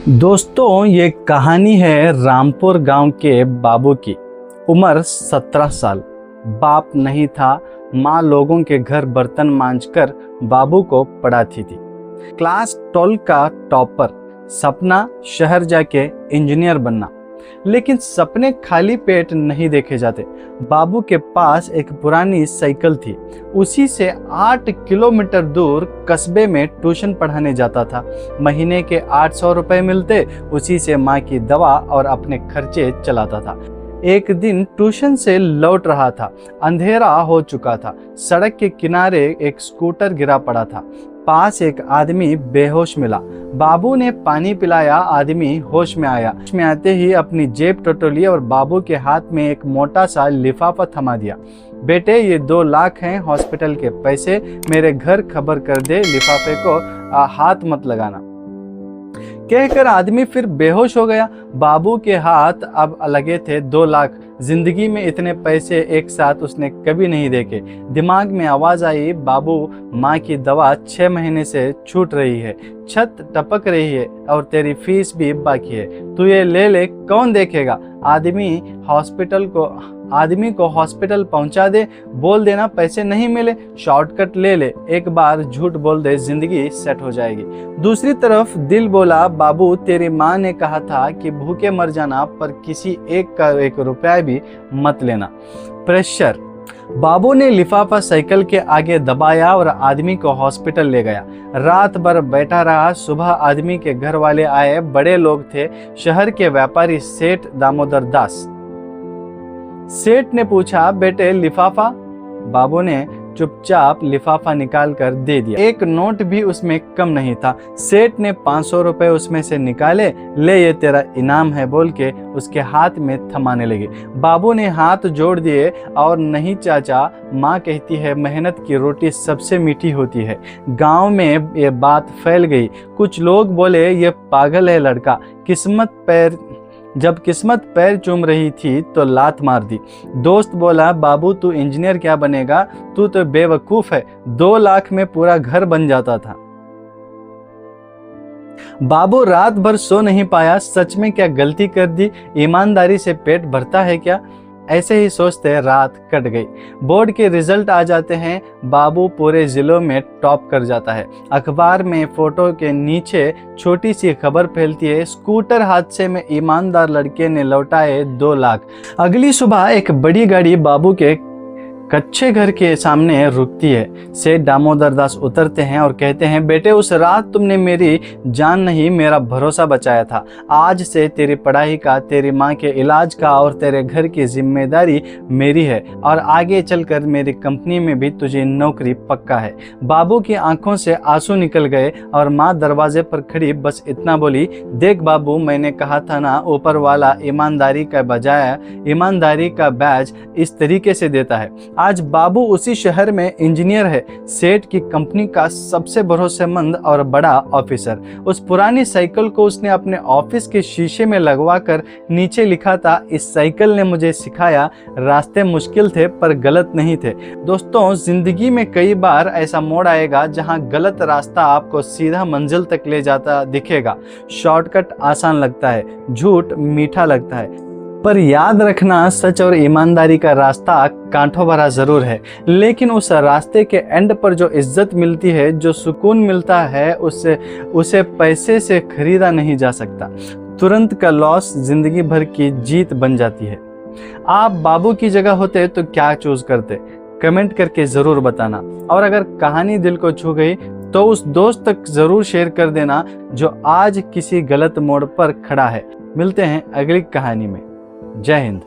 दोस्तों, ये कहानी है रामपुर गांव के बाबू की। उम्र 17 साल। बाप नहीं था, माँ लोगों के घर बर्तन मांजकर बाबू को पढ़ाती थी। क्लास 12 का टॉपर। सपना शहर जाके इंजीनियर बनना। लेकिन सपने खाली पेट नहीं देखे जाते। बाबू के पास एक पुरानी साइकिल थी। उसी से 8 किलोमीटर दूर कस्बे में ट्यूशन पढ़ाने जाता था। महीने के 800 रुपए मिलते, उसी से माँ की दवा और अपने खर्चे चलाता था। एक दिन ट्यूशन से लौट रहा था। अंधेरा हो चुका था। सड़क के किनारे एक स्कूटर गिरा पड़ा था। पास एक आदमी बेहोश मिला। बाबू ने पानी पिलाया। आदमी होश में आया। होश में आते ही अपनी जेब टटोली और बाबू के हाथ में एक मोटा सा लिफाफा थमा दिया। बेटे, ये 2 लाख हैं हॉस्पिटल के पैसे, मेरे घर खबर कर दे, लिफाफे को हाथ मत लगाना। कहकर आदमी फिर बेहोश हो गया। बाबू के हाथ अब लगे थे 2 लाख। जिंदगी में इतने पैसे एक साथ उसने कभी नहीं देखे। दिमाग में आवाज आई, बाबू, माँ की दवा 6 महीने से छूट रही है, छत टपक रही है और तेरी फीस भी बाकी है। तू ये ले ले, कौन देखेगा? आदमी को हॉस्पिटल पहुंचा दे, बोल देना पैसे नहीं मिले, शॉर्टकट ले ले, एक बार झूठ बोल दे, जिंदगी सेट हो जाएगी। दूसरी तरफ दिल बोला, बाबू, तेरी माँ ने कहा था कि भूखे मर जाना, पर किसी एक का 1 रुपया भी मत लेना। प्रेशर। बाबू ने लिफाफा साइकिल के आगे दबाया और आदमी को हॉस्पिटल ले गया। रात भर बैठा रहा। सुबह आदमी के घर वाले आए। बड़े लोग थे, शहर के व्यापारी सेठ दामोदर दास। सेठ ने पूछा, बेटे लिफाफा? बाबू ने चुपचाप लिफाफा निकाल कर दे दिया। एक नोट भी उसमें कम नहीं था। सेठ ने 500 रुपए उसमें से निकाले। ले, ये तेरा इनाम है, बोल के उसके हाथ में थमाने लगे। बाबू ने हाथ जोड़ दिए और नहीं चाचा, माँ कहती है मेहनत की रोटी सबसे मीठी होती है। गांव में ये बात फैल गई। कुछ लोग बोले, ये पागल है लड़का। जब किस्मत पैर चूम रही थी तो लात मार दी। दोस्त बोला, बाबू तू इंजीनियर क्या बनेगा, तू तो बेवकूफ है, 2 लाख में पूरा घर बन जाता था। बाबू रात भर सो नहीं पाया। सच में क्या गलती कर दी? ईमानदारी से पेट भरता है क्या? ऐसे ही सोचते रात कट गई। बोर्ड के रिजल्ट आ जाते हैं। बाबू पूरे जिलों में टॉप कर जाता है। अखबार में फोटो के नीचे छोटी सी खबर फैलती है, स्कूटर हादसे में ईमानदार लड़के ने लौटाए 2 लाख। अगली सुबह एक बड़ी गाड़ी बाबू के कच्चे घर के सामने रुकती है। सेठ दामोदर दास उतरते हैं और कहते हैं, बेटे, उस रात तुमने मेरी जान नहीं, मेरा भरोसा बचाया था। आज से तेरी पढ़ाई का, तेरी माँ के इलाज का और तेरे घर की जिम्मेदारी मेरी है और आगे चलकर मेरी कंपनी में भी तुझे नौकरी पक्का है। बाबू की आंखों से आंसू निकल गए और माँ दरवाजे पर खड़ी बस इतना बोली, देख बाबू, मैंने कहा था ना, ऊपर वाला ईमानदारी का बजाय ईमानदारी का बैज इस तरीके से देता है। आज बाबू उसी शहर में इंजीनियर है, सेठ की कंपनी का सबसे भरोसेमंद और बड़ा ऑफिसर। उस पुरानी साइकिल को उसने अपने ऑफिस के शीशे में लगवाकर नीचे लिखा था, इस साइकिल ने मुझे सिखाया, रास्ते मुश्किल थे पर गलत नहीं थे। दोस्तों, जिंदगी में कई बार ऐसा मोड़ आएगा जहां गलत रास्ता आपको सीधा मंजिल तक ले जाता दिखेगा। शॉर्टकट आसान लगता है, झूठ मीठा लगता है, पर याद रखना, सच और ईमानदारी का रास्ता कांटों भरा जरूर है, लेकिन उस रास्ते के एंड पर जो इज्जत मिलती है, जो सुकून मिलता है, उसे पैसे से खरीदा नहीं जा सकता। तुरंत का लॉस जिंदगी भर की जीत बन जाती है। आप बाबू की जगह होते तो क्या चूज करते? कमेंट करके जरूर बताना। और अगर कहानी दिल को छू गई तो उस दोस्त तक जरूर शेयर कर देना जो आज किसी गलत मोड़ पर खड़ा है। मिलते हैं अगली कहानी में। जय हिंद।